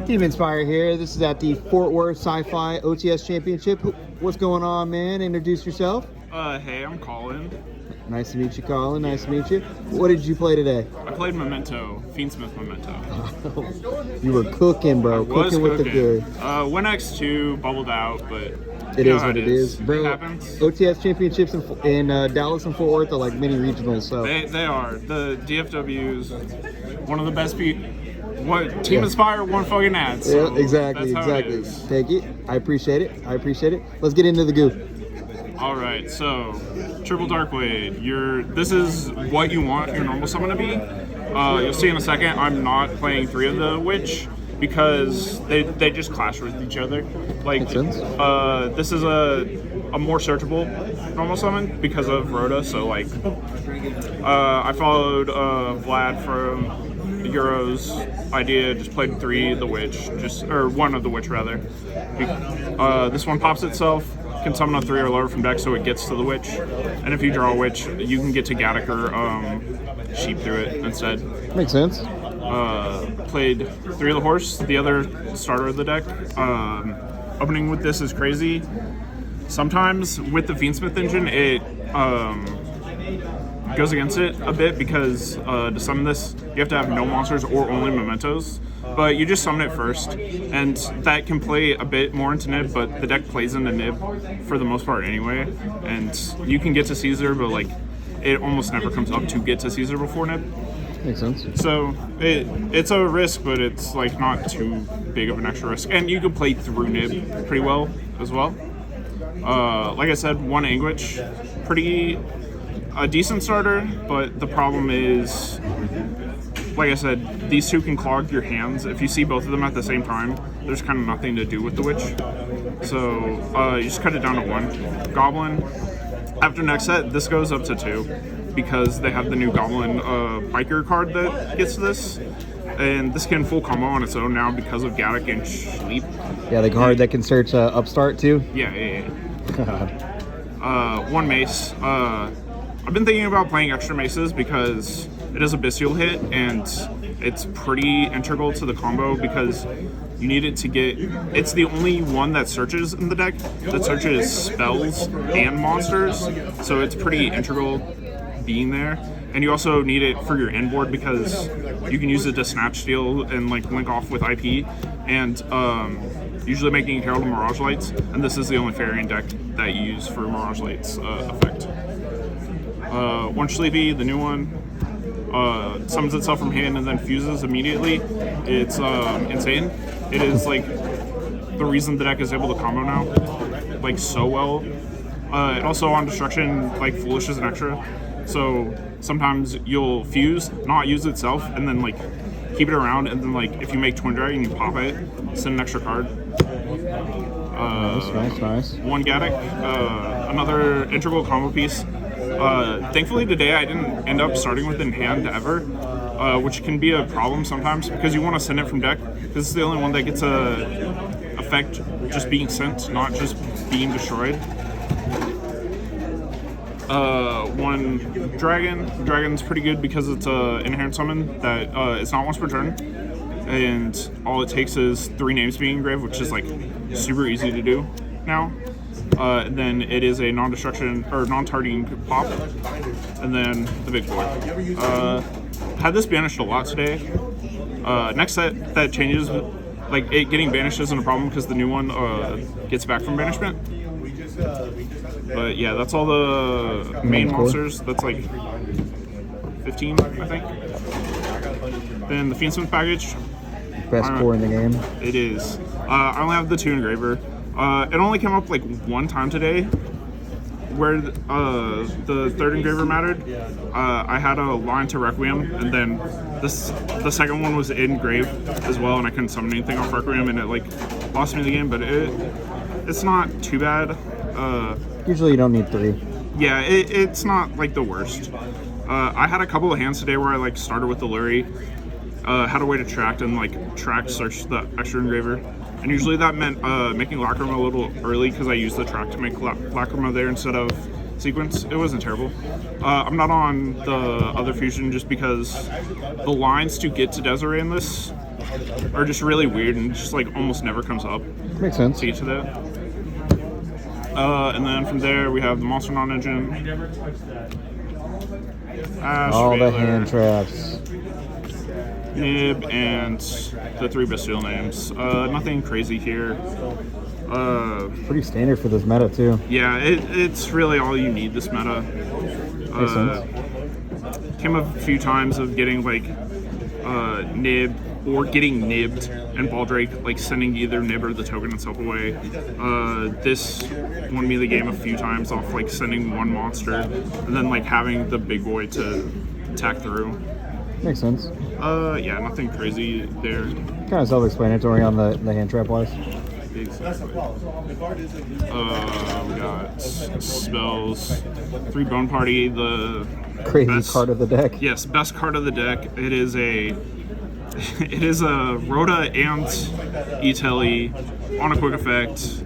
Team Inspire here. This is at the Fort Worth Sci-Fi OTS Championship. What's going on, man? Introduce yourself. Hey, I'm Collin. Nice to meet you, Collin. Nice to meet you. What did you play today? I played Memento, Fiendsmith Memento. You were cooking, bro. Cooking with the good. Went X2, bubbled out, but it is what it is. Bro, it happens. OTS championships in Dallas and Fort Worth are like mini regionals. So they are. The DFW's one of the best what Team Inspire one fucking ad. So yeah, exactly. Thank you. I appreciate it. Let's get into the goo. All right, so Triple Darkblade. This is what you want your normal summon to be. You'll see in a second. I'm not playing 3 of the Witch because they just clash with each other. Like this is a more searchable normal summon because of Rhoda. So like I followed Vlad from Euro's idea, just played 3 of the Witch, or 1 of the Witch rather. This one pops itself, can summon a 3 or lower from deck so it gets to the Witch, and if you draw a Witch, you can get to Gaddock or Sheep through it instead. Makes sense. Played 3 of the Horse, the other starter of the deck. Opening with this is crazy. Sometimes with the Fiendsmith engine, it goes against it a bit because to summon this, you have to have no monsters or only mementos. But you just summon it first, and that can play a bit more into Nib, but the deck plays into Nib for the most part anyway. And you can get to Caesar, but like it almost never comes up to get to Caesar before Nib. Makes sense. So it's a risk, but it's like not too big of an extra risk. And you can play through Nib pretty well as well. Like I said, 1 Anguish, a decent starter, but the problem is, like I said, these 2 can clog your hands. If you see both of them at the same time, there's kind of nothing to do with the Witch. So you just cut it down to 1. Goblin. After next set, this goes up to 2 because they have the new Goblin Biker card that gets this. And this can full combo on its own now because of Gaddock and Sleep. Yeah, the card that can search Upstart too? Yeah. 1 Mace. I've been thinking about playing extra maces because it is a bestial hit and it's pretty integral to the combo because you need it to get... It's the only one that searches in the deck that searches spells and monsters, so it's pretty integral being there. And you also need it for your end board because you can use it to Snatch Steal and like link off with IP and usually making Herald of Mirage Lights, and this is the only Fairy deck that you use for Mirage Lights effect. 1 Sleepy, the new one, summons itself from hand and then fuses immediately. It's insane. It is like the reason the deck is able to combo now, like so well. It also on destruction, like Foolish is an extra. So sometimes you'll fuse, not use itself, and then like keep it around, and then like if you make Twin Dragon, you pop it, send an extra card. Nice. 1 Gaddock, another integral combo piece. Thankfully today I didn't end up starting with it in hand ever, which can be a problem sometimes because you want to send it from deck because it's the only one that gets a effect just being sent, not just being destroyed. 1 Dragon. Dragon's pretty good because it's an inherent summon that it's not once per turn, and all it takes is 3 names being engraved, which is like super easy to do now. Then it is a non-destruction or non-targeting pop, and then the big boy. Had this banished a lot today. Next set that changes, like it getting banished isn't a problem because the new one gets back from banishment. But yeah, that's all the main monsters. That's like 15, I think. Then the Fiendsmith package. Best core in the game. It is. I only have the 2 engraver. It only came up like 1 time today where the 3rd engraver mattered. I had a line to Requiem, and then the second one was engraved as well, and I couldn't summon anything off Requiem, and it like lost me the game, but it's not too bad. Usually you don't need 3. Yeah, it's not like the worst. I had a couple of hands today where I like started with the Lurie, had a way to track and like search the extra engraver. And usually that meant making Lacrima a little early because I used the track to make Lacrima there instead of sequence. It wasn't terrible. I'm not on the other fusion just because the lines to get to Desiree in this are just really weird and just like almost never comes up Makes sense. to get to that. And then from there we have the Monster Non-Engine. All the hand traps. Nib, and the 3 bestial names. Nothing crazy here. Pretty standard for this meta too. Yeah, it's really all you need this meta. Makes sense. Came up a few times of getting like Nib or getting nibbed and Baldrake like sending either Nib or the token itself away. This won me the game a few times off like sending one monster and then like having the big boy to attack through. Makes sense. Yeah, nothing crazy there. Kind of self-explanatory on the hand trap wise. Exactly. We got spells. 3 Bone Party, the Crazy best card of the deck. Yes, best card of the deck. It is a Rhoda and E-Telly on a quick effect.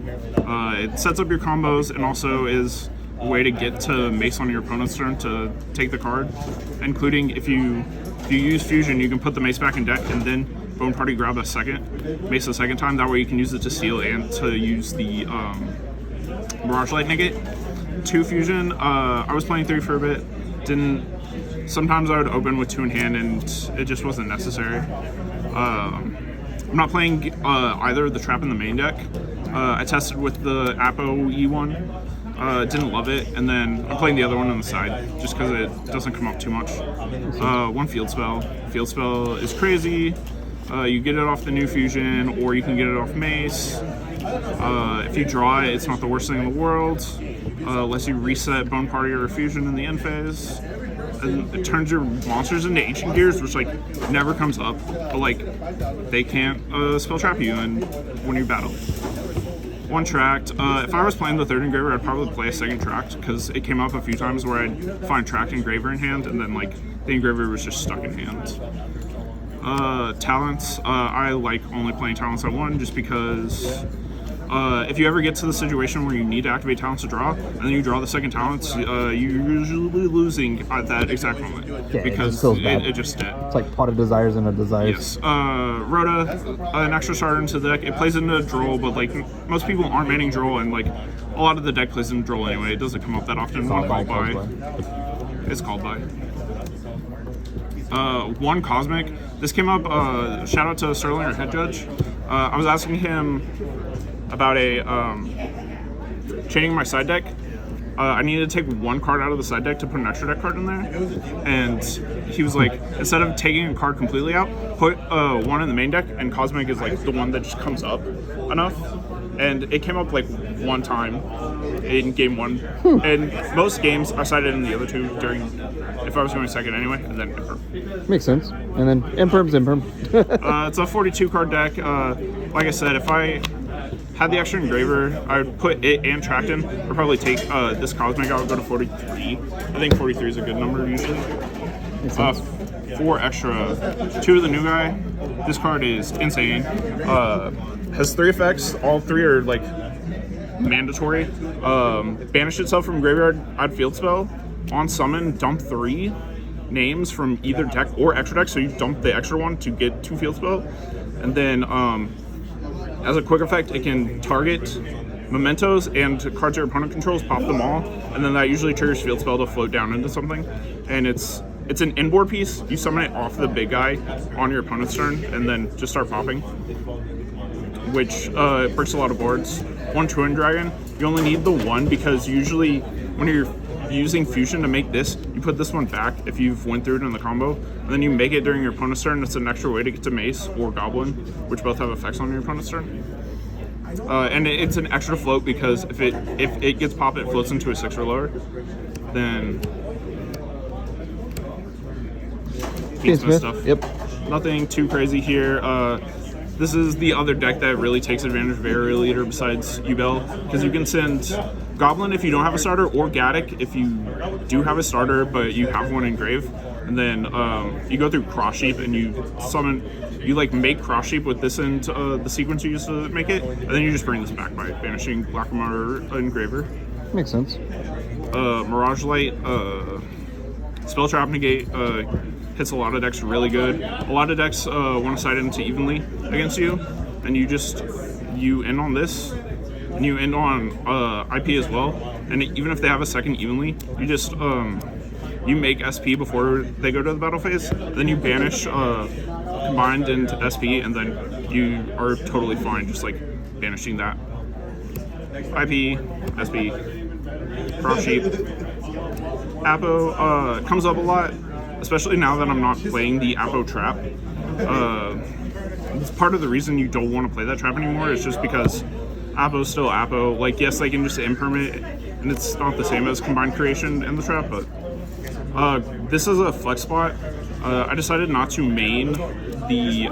It sets up your combos and also is a way to get to Mace on your opponent's turn to take the card, including if you use Fusion, you can put the Mace back in deck and then Bone Party grab a second Mace the second time. That way you can use it to steal and to use the Mirage Light negate. 2 Fusion. I was playing 3 for a bit. Sometimes I would open with 2 in hand and it just wasn't necessary. I'm not playing either the trap in the main deck. I tested with the Apo E one. Didn't love it, and then I'm playing the other one on the side just because it doesn't come up too much. 1 Field Spell. Field Spell is crazy. You get it off the new Fusion, or you can get it off Mace. If you draw it, it's not the worst thing in the world. Lets you reset Bone Party or Fusion in the end phase. And it turns your monsters into Ancient Gears, which like never comes up, but like they can't spell trap you and when you battle. 1 Tract. If I was playing the 3rd Engraver, I'd probably play a 2nd Tract because it came up a few times where I'd find Tract Engraver in hand and then like the Engraver was just stuck in hand. Talents. I like only playing Talents at 1 just because if you ever get to the situation where you need to activate Talents to draw, and then you draw the 2nd Talents, you're usually losing at that exact moment because it just dead. It's like Pot of Desires and a Desires. Yes. Rhoda, an extra starter into the deck. It plays into Droll, but like most people aren't manning Droll, and like a lot of the deck plays into Droll anyway. It doesn't come up that often. It's called by. It's called by. 1 Cosmic. This came up. Shout out to Sterling, our head judge. I was asking him about chaining my side deck. I needed to take 1 card out of the side deck to put an extra deck card in there, and he was like, instead of taking a card completely out, put 1 in the main deck, and Cosmic is like the one that just comes up enough, and it came up like 1 time in game 1, and most games I sided in the other 2 during, if I was going 2nd anyway, and then Imperm. Makes sense. And then Imperm's Imperm. It's a 42 card deck. Like I said, if I had the extra Engraver, I would put it and Tract in. I'd probably take this Cosmic out and go to 43. I think 43 is a good number usually. 4 extra. 2 of the new guy. This card is insane. Has 3 effects. All 3 are like mandatory. Banish itself from graveyard, add Field Spell. On summon, dump 3 names from either deck or extra deck. So you dump the extra one to get 2 Field Spell. And then as a quick effect, it can target mementos and cards your opponent controls, pop them all, and then that usually triggers Field Spell to float down into something. And it's an inboard piece. You summon it off the big guy on your opponent's turn, and then just start popping, which breaks a lot of boards. 1 Twin Dragon. You only need the 1 because usually when you're using Fusion to make this, you put this one back if you've went through it in the combo, and then you make it during your opponent's turn. It's an extra way to get to Mace or Goblin, which both have effects on your opponent's turn. And it's an extra float because if it gets popped, it floats into a 6 or lower. Then Fiendsmith stuff. Yep. Nothing too crazy here. This is the other deck that really takes advantage of Area Leader besides Ubel, because you can send Goblin if you don't have a starter, or Gaddock if you do have a starter but you have one engrave, and then you go through Cross Sheep and you summon, you like make Cross Sheep with this into the sequence you used to make it, and then you just bring this back by banishing Blackmar Engraver. Makes sense. Mirage Light, Spell Trap Negate, hits a lot of decks really good. A lot of decks want to side into evenly against you, and you end on this, and you end on IP as well. And even if they have a second evenly, you just you make SP before they go to the battle phase. Then you banish combined into SP, and then you are totally fine just like banishing that. IP, SP, Cross Sheep. Apo comes up a lot, especially now that I'm not playing the Apo trap. It's part of the reason you don't want to play that trap anymore. It's just because Apo's still Apo. Like, yes, they can just impermit, and it's not the same as combined creation in the trap, but this is a flex spot. I decided not to main the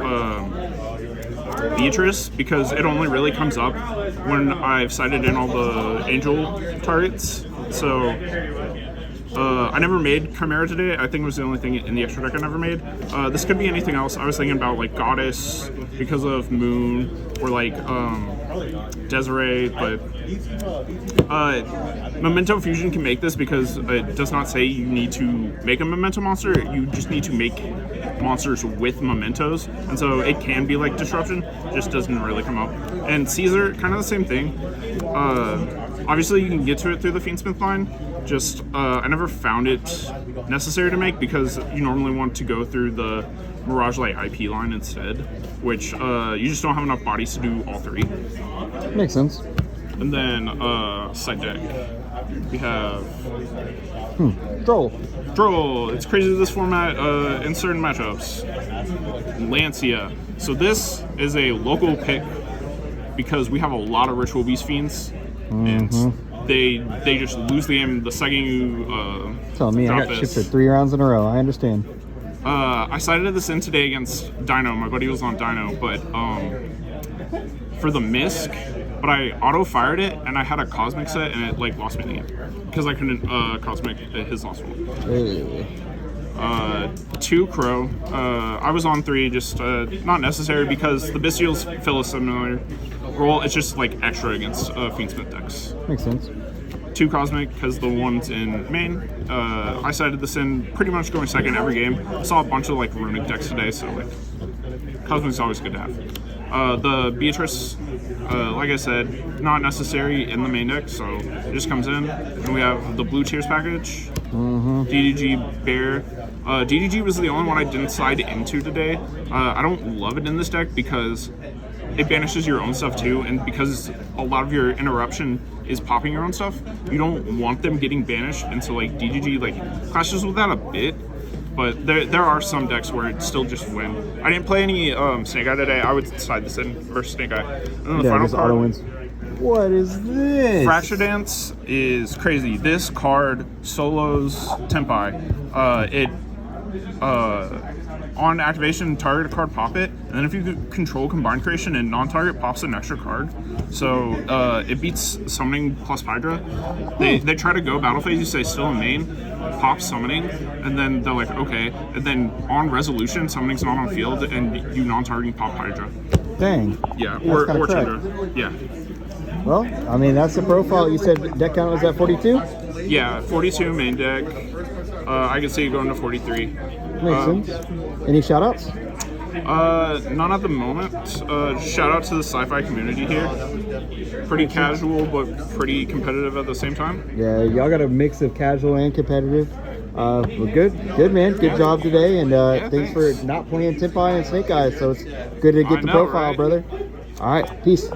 Beatrice because it only really comes up when I've sided in all the angel targets. So I never made Chimera today. I think it was the only thing in the extra deck I never made. This could be anything else. I was thinking about like Goddess because of Moon, or like Desiree, but Memento Fusion can make this because it does not say you need to make a Memento monster. You just need to make monsters with Mementos, and so it can be like Disruption, just doesn't really come up. And Caesar, kind of the same thing. Obviously, you can get to it through the Fiendsmith line. Just I never found it necessary to make because you normally want to go through the Mirage Light IP line instead, which you just don't have enough bodies to do all three. Makes sense. And then side deck, we have Droll. It's crazy this format in certain matchups. Lancia. So this is a local pick because we have a lot of Ritual Beast Fiends, and they just lose the game the second you Tell me I got shifted 3 rounds in a row. I understand. I sided this in today against Dino. My buddy was on Dino, but for the Misk, but I auto-fired it, and I had a Cosmic set, and it like lost me the game because I couldn't Cosmic his last one. Hey. 2 Crow. I was on 3, just not necessary because the Bestials fill a similar role. It's just like extra against Fiendsmith decks. Makes sense. 2 Cosmic because the one's in main. I sided this in pretty much going second every game. I saw a bunch of like runic decks today, so like Cosmic's always good to have. The Beatrice, like I said, not necessary in the main deck, so it just comes in. And we have the Blue Tears package, DDG Bear. DDG was the only one I didn't side into today. I don't love it in this deck because it banishes your own stuff too, and because a lot of your interruption is popping your own stuff, you don't want them getting banished, and so like DDG like clashes with that a bit. But there are some decks where it still just win. I didn't play any Snake Eye today. I would side this in versus Snake Eye. And then the final card, auto wins. What is this? Fracture Dance is crazy. This card solos Tempai. It on activation, target a card, pop it, and then if you control combined creation and non-target, pops an extra card. So it beats summoning plus Hydra. They try to go battle phase, you say still in main, pop summoning, and then they're like, okay, and then on resolution, summoning's not on field, and you non-targeting pop Hydra. Dang. Yeah, or Chandra. Yeah. Well, I mean, that's the profile. You said deck count was at 42? Yeah, 42 main deck. I can see you going to 43. Makes sense. Any shout-outs? None at the moment. Shout out to the sci-fi community here. Pretty casual, but pretty competitive at the same time. Yeah, y'all got a mix of casual and competitive. Well, good, man. Good job today, and thanks for not playing Tempai and Snake Eyes. So it's good to get the profile, brother. All right, peace.